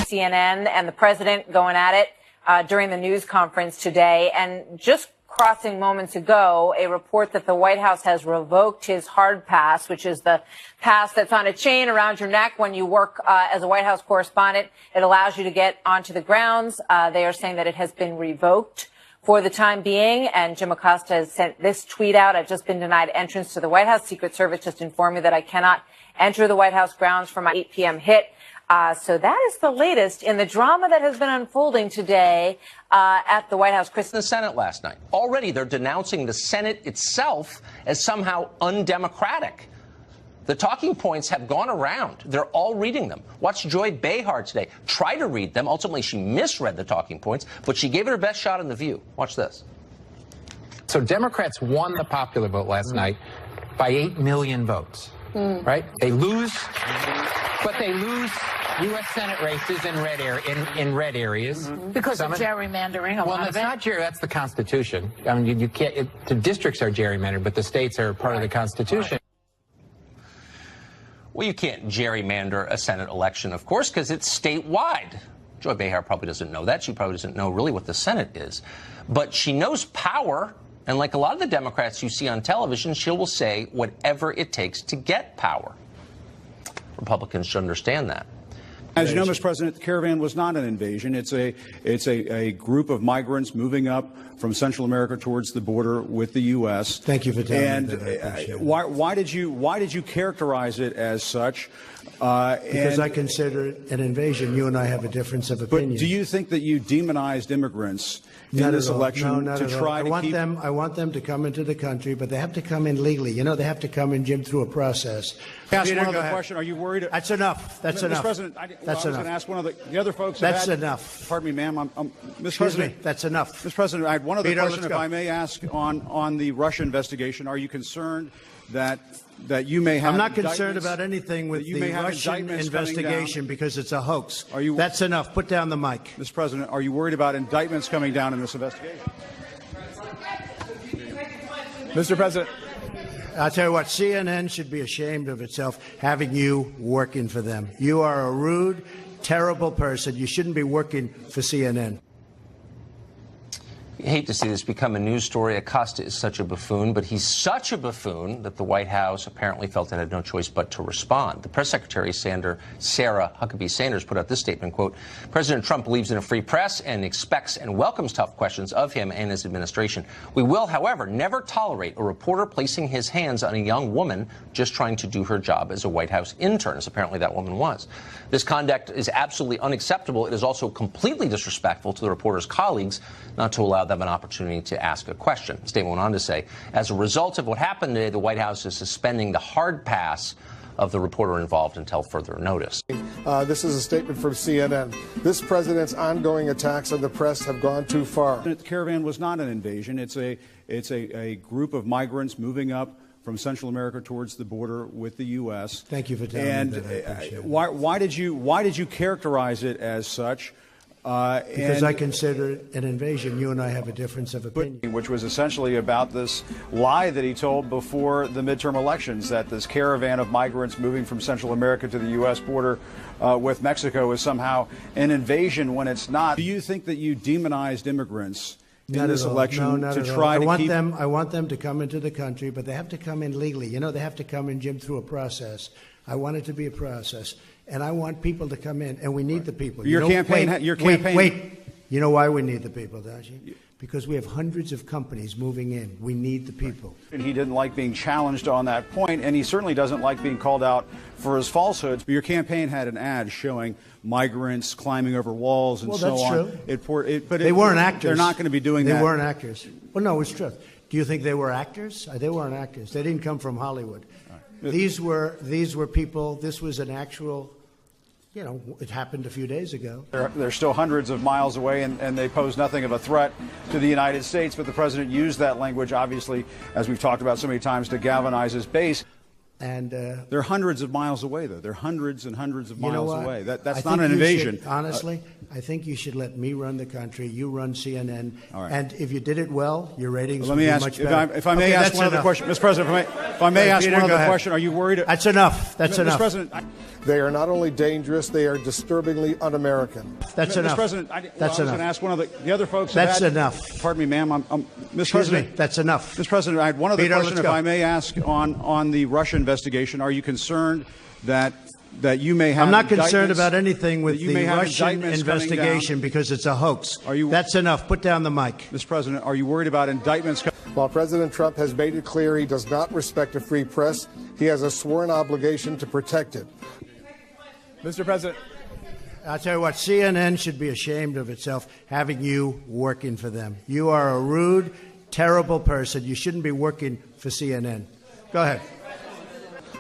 CNN and the president going at it during the news conference today. And just crossing moments ago, a report that the White House has revoked his hard pass, which is the pass that's on a chain around your neck when you work as a White House correspondent. It allows you to get onto the grounds. They are saying that it has been revoked for the time being. And Jim Acosta has sent this tweet out. I've just been denied entrance to the White House. Secret Service just informed me that I cannot enter the White House grounds for my 8 p.m. hit. So that is the latest in the drama that has been unfolding today at the White House. The Senate last night. Already they're denouncing the Senate itself as somehow undemocratic. The talking points have gone around. They're all reading them. Watch Joy Behar today try to read them. Ultimately, she misread the talking points, but she gave it her best shot in The View. Watch this. So Democrats won the popular vote last night by 8 million votes, right? They lose, but they lose U.S. Senate races in red areas. Because of gerrymandering. Well, that's not gerrymandering. That's the Constitution. I mean, you can't. The districts are gerrymandered, but the states are part of the Constitution. Well, you can't gerrymander a Senate election, of course, because it's statewide. Joy Behar probably doesn't know that. She probably doesn't know really what the Senate is. But she knows power. And like a lot of the Democrats you see on television, she will say whatever it takes to get power. Republicans should understand that. As you know, Mr. President, the caravan was not an invasion. It's a group of migrants moving up from Central America towards the border with the U.S. Thank you for telling me that. I appreciate it. Why did you characterize it as such? Because I consider it an invasion. You and I have a difference of opinion. But do you think that you demonized immigrants in this election to try to keep them? I want them to come into the country, but they have to come in legally. You know, they have to come in, Jim, through a process. Ask one other question. Are you worried? That's enough. That's enough. Mr. President, I was going to ask one of the other folks. That's enough. Pardon me, ma'am. Mr. President, that's enough. Mr. President, I had one other question, if I may ask, on the Russia investigation. Are you concerned that you may have? I'm not concerned about anything with the Russian investigation because it's a hoax. That's enough. Put down the mic. Mr. President, are you worried about indictments coming down in this investigation? Mr. President. I'll tell you what, CNN should be ashamed of itself having you working for them. You are a rude, terrible person. You shouldn't be working for CNN. You hate to see this become a news story. Acosta is such a buffoon, but he's such a buffoon that the White House apparently felt it had no choice but to respond. The press secretary, Sarah Huckabee Sanders, put out this statement, quote, President Trump believes in a free press and expects and welcomes tough questions of him and his administration. We will, however, never tolerate a reporter placing his hands on a young woman just trying to do her job as a White House intern, as apparently that woman was. This conduct is absolutely unacceptable. It is also completely disrespectful to the reporter's colleagues not to allow them an opportunity to ask a question. The statement went on to say, as a result of what happened today, the White House is suspending the hard pass of the reporter involved until further notice. This is a statement from CNN. This president's ongoing attacks on the press have gone too far. The caravan was not an invasion. It's a group of migrants moving up from Central America towards the border with the U.S. Thank you for telling me that. I appreciate it. Why did you characterize it as such? Because I consider it an invasion. You and I have a difference of opinion. Which was essentially about this lie that he told before the midterm elections, that this caravan of migrants moving from Central America to the U.S. border with Mexico is somehow an invasion when it's not. Do you think that you demonized immigrants in this election to try to keep them? I want them to come into the country, but they have to come in legally. You know, they have to come in, Jim, through a process. I want it to be a process. And I want people to come in, and we need the people. Your campaign. Wait. You know why we need the people, don't you? Because we have hundreds of companies moving in. We need the people. And he didn't like being challenged on that point, and he certainly doesn't like being called out for his falsehoods. Your campaign had an ad showing migrants climbing over walls and so on. Well, that's true. But they weren't actors. They're not going to be doing that. They weren't actors. Well, no, it's true. Do you think they were actors? They weren't actors. They didn't come from Hollywood. Right. These were people. This was an actual. You know, it happened a few days ago. They're still hundreds of miles away, and they pose nothing of a threat to the United States. But the president used that language, obviously, as we've talked about so many times, to galvanize his base. And they're hundreds of miles away, though. They're hundreds and hundreds of miles away. That's not an invasion. Honestly, I think you should let me run the country. You run CNN. All right. And if you did it well, your ratings Let would me be ask, much better. if I may ask one other question, Mr. President, if I may ask Peter, one go other ahead. question, are you worried? That's enough. That's Mr. enough. President, They are not only dangerous, they are disturbingly un-American. That's Mr. enough. President, I That's was going enough. to ask one of the other folks. have That's had- enough. Pardon me, ma'am. Mr. Excuse President, me. That's enough. Mr. President, I had one other Peter, question, let's if go. I may ask, on the Russia investigation. Are you concerned that you may have? I'm not concerned indictments- about anything with that you the may have Russian indictments coming down? investigation because it's a hoax. That's enough. Put down the mic. Mr. President, are you worried about indictments? While President Trump has made it clear he does not respect a free press, he has a sworn obligation to protect it. Mr. President. I'll tell you what, CNN should be ashamed of itself having you working for them. You are a rude, terrible person. You shouldn't be working for CNN. Go ahead.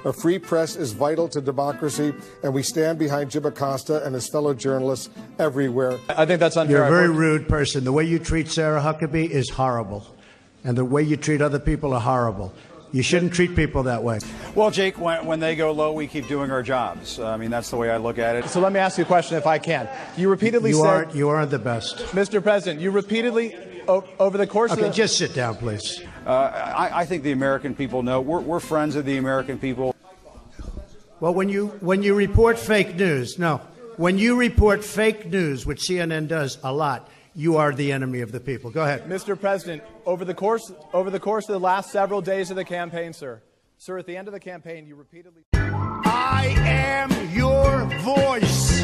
A free press is vital to democracy, and we stand behind Jim Acosta and his fellow journalists everywhere. I think that's unfair. You're a very rude person. The way you treat Sarah Huckabee is horrible. And the way you treat other people are horrible. You shouldn't treat people that way. Well, Jake, when they go low, we keep doing our jobs. I mean, that's the way I look at it. So let me ask you a question, if I can. You repeatedly said... You aren't the best. Mr. President, you repeatedly, over the course of Okay, the... just sit down, please. I think the American people know. We're friends of the American people. Well, when you report fake news, when you report fake news, which CNN does a lot, you are the enemy of the people. Go ahead. Mr. President, over the course of the last several days of the campaign, sir, at the end of the campaign, you repeatedly... I am your voice.